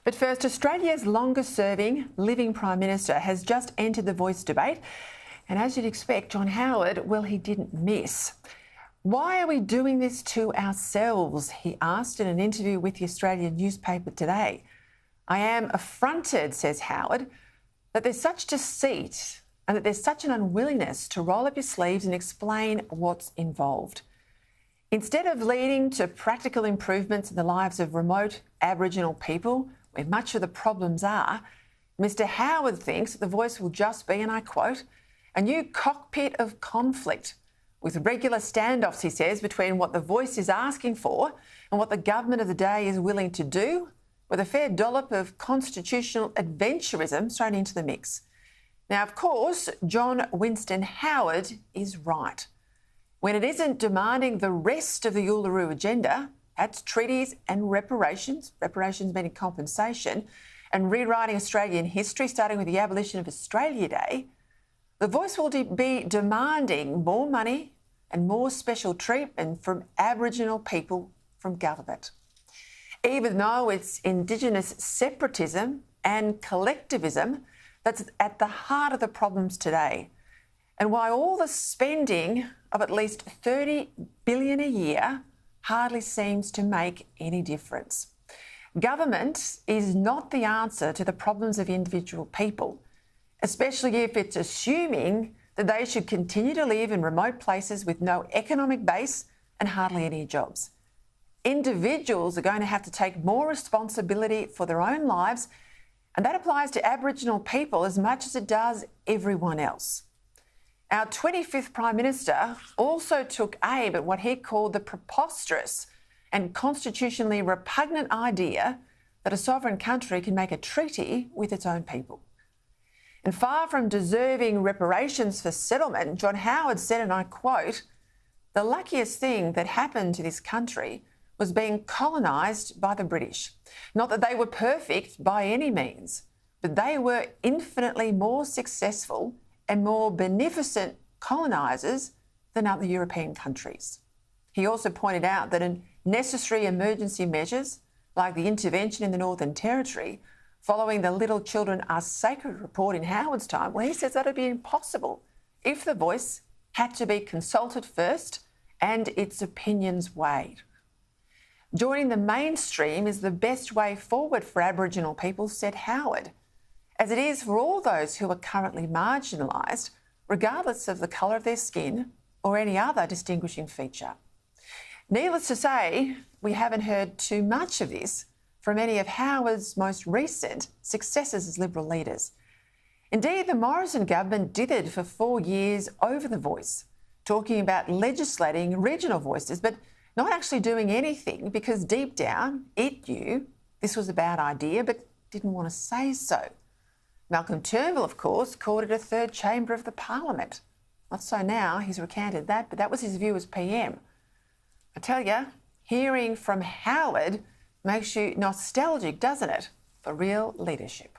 But first, Australia's longest-serving living Prime Minister has just entered the Voice debate. And as you'd expect, John Howard, well, he didn't miss. Why are we doing this to ourselves? He asked in an interview with the Australian newspaper today. I am affronted, says Howard, that there's such deceit and that there's such an unwillingness to roll up your sleeves and explain what's involved. Instead of leading to practical improvements in the lives of remote Aboriginal people, where much of the problems are, Mr Howard thinks that the Voice will just be, and I quote, a new cockpit of conflict with regular standoffs, he says, between what the Voice is asking for and what the government of the day is willing to do, with a fair dollop of constitutional adventurism thrown into the mix. Now, of course, John Winston Howard is right. When it isn't demanding the rest of the Uluru agenda, that's treaties and reparations meaning compensation, and rewriting Australian history, starting with the abolition of Australia Day, the Voice will be demanding more money and more special treatment from Aboriginal people from government. Even though it's Indigenous separatism and collectivism that's at the heart of the problems today, and why all the spending of at least $30 billion a year hardly seems to make any difference. Government is not the answer to the problems of individual people, especially if it's assuming that they should continue to live in remote places with no economic base and hardly any jobs. Individuals are going to have to take more responsibility for their own lives, and that applies to Aboriginal people as much as it does everyone else. Our 25th Prime Minister also took aim at what he called the preposterous and constitutionally repugnant idea that a sovereign country can make a treaty with its own people. And far from deserving reparations for settlement, John Howard said, and I quote, "The luckiest thing that happened to this country was being colonised by the British. Not that they were perfect by any means, but they were infinitely more successful and more beneficent colonisers than other European countries." He also pointed out that in necessary emergency measures, like the intervention in the Northern Territory, following the Little Children Are Sacred report in Howard's time, well, he says that would be impossible if the Voice had to be consulted first and its opinions weighed. Joining the mainstream is the best way forward for Aboriginal people, said Howard, as it is for all those who are currently marginalised, regardless of the colour of their skin or any other distinguishing feature. Needless to say, we haven't heard too much of this from any of Howard's most recent successors as Liberal leaders. Indeed, the Morrison government dithered for 4 years over the Voice, talking about legislating regional voices, but not actually doing anything because deep down it knew this was a bad idea but didn't want to say so. Malcolm Turnbull, of course, called it a third chamber of the parliament. Not so now, he's recanted that, but that was his view as PM. I tell you, hearing from Howard makes you nostalgic, doesn't it, for real leadership.